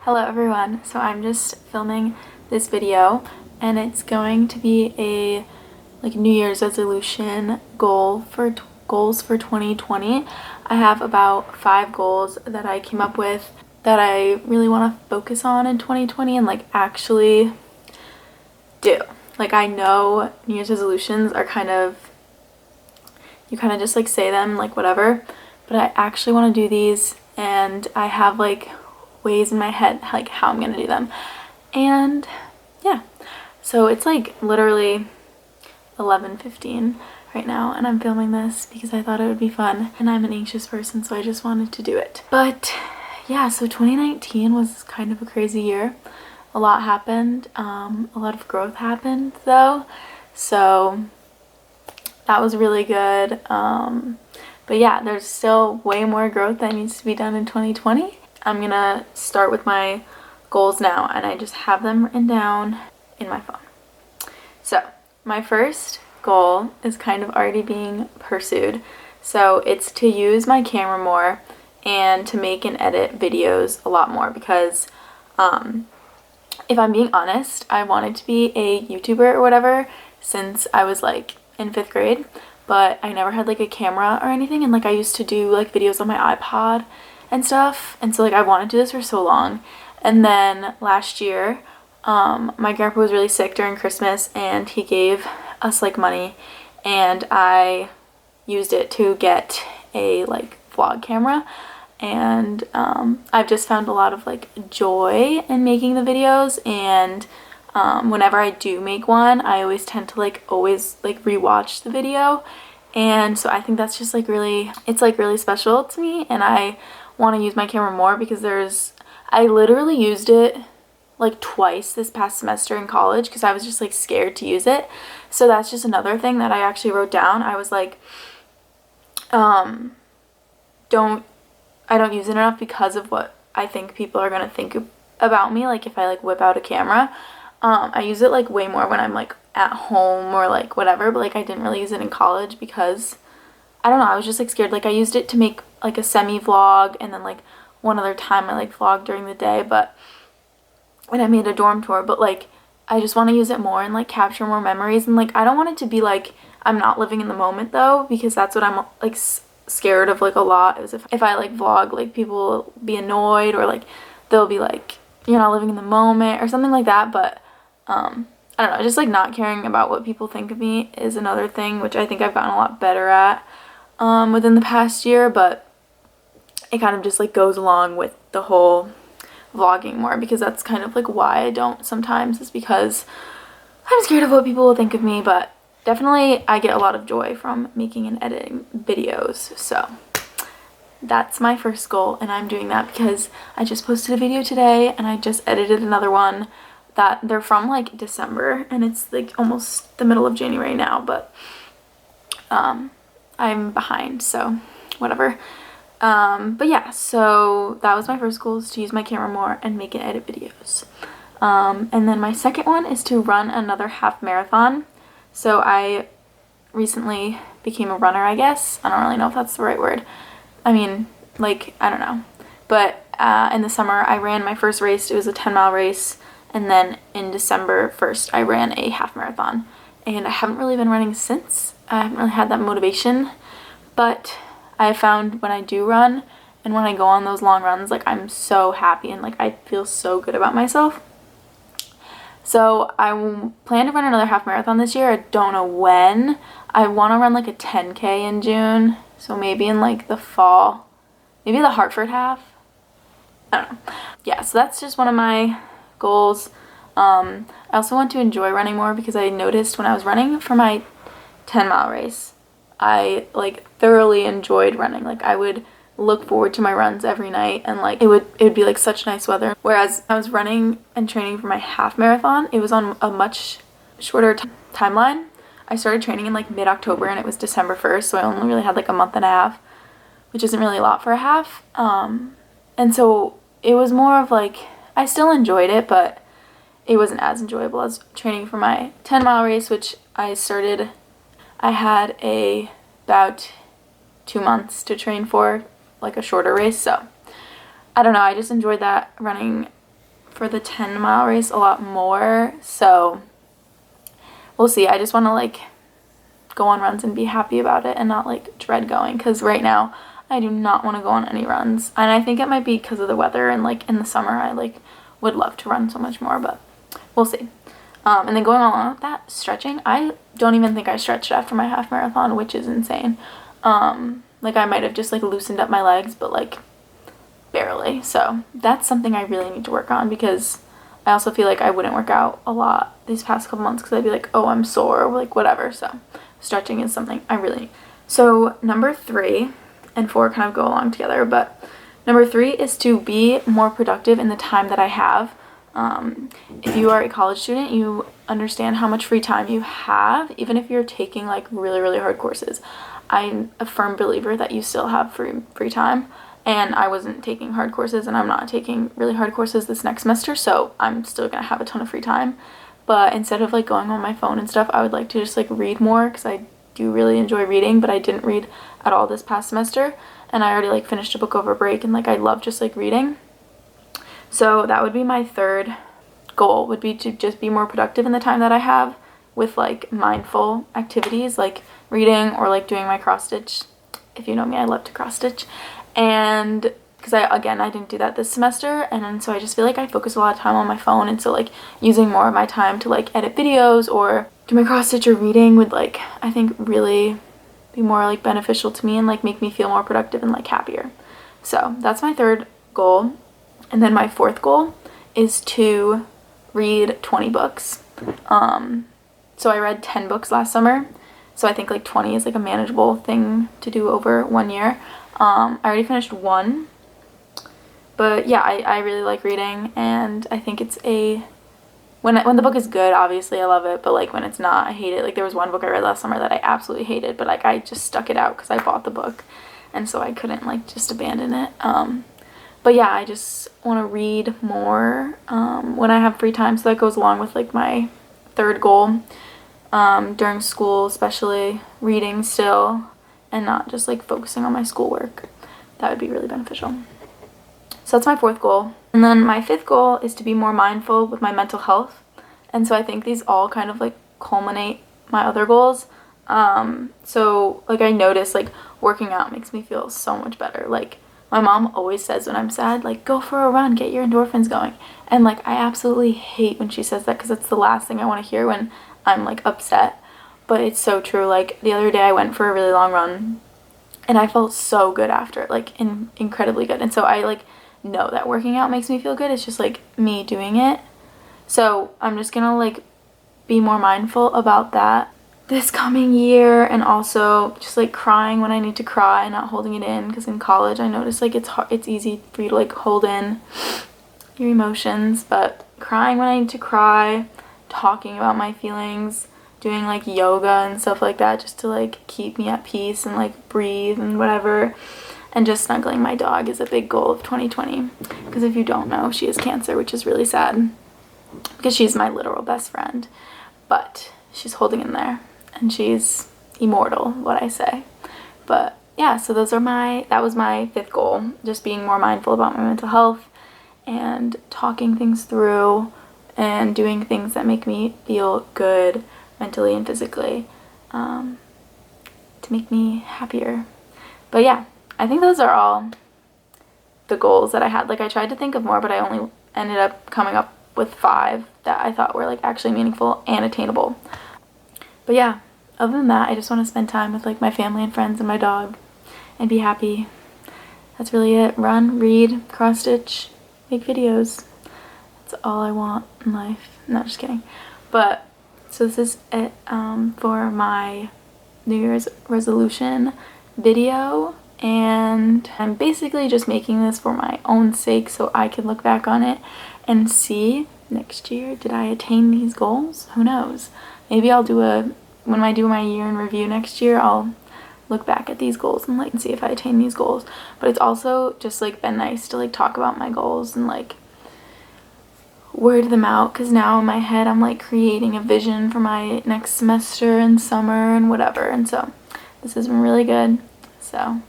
Hello everyone, so I'm just filming this video and it's going to be a New Year's resolution goals for 2020. I have about 5 goals that I came up with that I really want to focus on in 2020 and actually do. I know New Year's resolutions are you kind of just say them whatever, but I actually want to do these and I have ways in my head how I'm gonna do them. And yeah, so it's literally 11:15 right now and I'm filming this because I thought it would be fun and I'm an anxious person, so I just wanted to do it. But yeah, so 2019 was kind of a crazy year. A lot happened, a lot of growth happened though, so that was really good. But yeah, there's still way more growth that needs to be done in 2020. I'm gonna start with my goals now, and I just have them written down in my phone. So my first goal is kind of already being pursued. So it's to use my camera more and to make and edit videos a lot more because if I'm being honest, I wanted to be a YouTuber or whatever since I was in 5th grade, but I never had a camera or anything, and I used to do videos on my iPod and stuff, and so I wanted to do this for so long. And then last year my grandpa was really sick during Christmas and he gave us money, and I used it to get a vlog camera, and I've just found a lot of joy in making the videos. And whenever I do make one, I always tend to always rewatch the video, and so I think that's just really, it's really special to me, and I want to use my camera more because I literally used it twice this past semester in college because I was just scared to use it. So that's just another thing that I actually wrote down. I was I don't use it enough because of what I think people are gonna think about me if I whip out a camera. I use it way more when I'm at home or whatever, but I didn't really use it in college because I don't know, I was just scared. I used it to make a semi vlog, and then one other time I vlogged during the day, but when I made a dorm tour, but I just want to use it more and capture more memories. And I don't want it to be I'm not living in the moment though, because that's what I'm scared of a lot, is if I vlog, people will be annoyed, or they'll be you're not living in the moment or something like that. But I don't know, just not caring about what people think of me is another thing, which I think I've gotten a lot better at within the past year. But it kind of just goes along with the whole vlogging more, because that's kind of why I don't sometimes, is because I'm scared of what people will think of me. But definitely I get a lot of joy from making and editing videos, so that's my first goal, and I'm doing that because I just posted a video today and I just edited another one that they're from December, and it's almost the middle of January now, but I'm behind, so whatever. But yeah, so that was my first goal, is to use my camera more and make and edit videos. And then my second one is to run another half marathon. So I recently became a runner, I guess. I don't really know if that's the right word. I mean, I don't know. But in the summer I ran my first race. It was a 10-mile race. And then in December 1st, I ran a half marathon. And I haven't really been running since. I haven't really had that motivation. But I found when I do run and when I go on those long runs, I'm so happy and I feel so good about myself. So I plan to run another half marathon this year. I don't know when. I want to run a 10K in June. So maybe in the fall. Maybe the Hartford half. I don't know. Yeah, so that's just one of my goals. I also want to enjoy running more because I noticed when I was running for my 10-mile race, I thoroughly enjoyed running. I would look forward to my runs every night, and it would be such nice weather. Whereas I was running and training for my half marathon, it was on a much shorter timeline. I started training in mid-October and it was December 1st, so I only really had a month and a half, which isn't really a lot for a half. And so it was more of I still enjoyed it, but it wasn't as enjoyable as training for my 10-mile race, which I had about 2 months to train for, a shorter race. So I don't know, I just enjoyed that running for the 10-mile race a lot more, so we'll see. I just want to like go on runs and be happy about it and not like dread going, because right now I do not want to go on any runs, and I think it might be because of the weather, and like in the summer I like would love to run so much more, but we'll see. And then going along with that, stretching, I don't even think I stretched after my half marathon, which is insane. Like I might have just like loosened up my legs, but like barely. So that's something I really need to work on, because I also feel like I wouldn't work out a lot these past couple months because I'd be like, oh, I'm sore, or like whatever. So stretching is something I really need. So number 3 and 4 kind of go along together, but number 3 is to be more productive in the time that I have. If you are a college student, you understand how much free time you have, even if you're taking like really, really hard courses. I'm a firm believer that you still have free time, and I wasn't taking hard courses, and I'm not taking really hard courses this next semester, so I'm still gonna have a ton of free time. But instead of like going on my phone and stuff, I would like to just like read more, because I do really enjoy reading, but I didn't read at all this past semester, and I already like finished a book over break, and like I love just like reading. So that would be my 3rd goal, would be to just be more productive in the time that I have with like mindful activities like reading or like doing my cross stitch. If you know me, I love to cross stitch. And because I didn't do that this semester, and so I just feel like I focus a lot of time on my phone, and so like using more of my time to like edit videos or do my cross stitch or reading would like, I think, really be more like beneficial to me and like make me feel more productive and like happier. So that's my 3rd goal. And then my 4th goal is to read 20 books. So I read 10 books last summer, so I think like 20 is like a manageable thing to do over 1 year. I already finished 1, but yeah, I really like reading, and I think it's when the book is good, obviously I love it, but like when it's not, I hate it. Like there was one book I read last summer that I absolutely hated, but like I just stuck it out because I bought the book, and so I couldn't like just abandon it. But yeah, I just want to read more when I have free time, so that goes along with like my 3rd goal, during school especially, reading still and not just like focusing on my schoolwork. That would be really beneficial. So that's my 4th goal. And then my 5th goal is to be more mindful with my mental health, and so I think these all kind of like culminate my other goals. So like I noticed like working out makes me feel so much better. Like my mom always says when I'm sad, like, go for a run, get your endorphins going. And like I absolutely hate when she says that, because it's the last thing I want to hear when I'm like upset. But it's so true. Like the other day I went for a really long run, and I felt so good after it, like incredibly good. And so I like know that working out makes me feel good. It's just like me doing it. So I'm just gonna like be more mindful about that this coming year, and also just like crying when I need to cry, not holding it in, because in college I noticed like it's easy for you to like hold in your emotions, but crying when I need to cry, talking about my feelings, doing like yoga and stuff like that just to like keep me at peace and like breathe and whatever, and just snuggling my dog is a big goal of 2020, because if you don't know, she has cancer, which is really sad because she's my literal best friend, but she's holding in there. And she's immortal, what I say. But yeah, so that was my 5th goal, just being more mindful about my mental health and talking things through and doing things that make me feel good mentally and physically, to make me happier. But yeah, I think those are all the goals that I had. Like I tried to think of more, but I only ended up coming up with 5 that I thought were like actually meaningful and attainable. But yeah, other than that, I just want to spend time with like my family and friends and my dog and be happy. That's really it. Run, read, cross stitch, make videos. That's all I want in life. No, just kidding. But so this is it for my New Year's resolution video, and I'm basically just making this for my own sake so I can look back on it and see next year, did I attain these goals? Who knows? Maybe I'll do when I do my year in review next year, I'll look back at these goals and like see if I attain these goals. But it's also just like been nice to like talk about my goals and like word them out, because now in my head I'm like creating a vision for my next semester and summer and whatever, and so this has been really good. So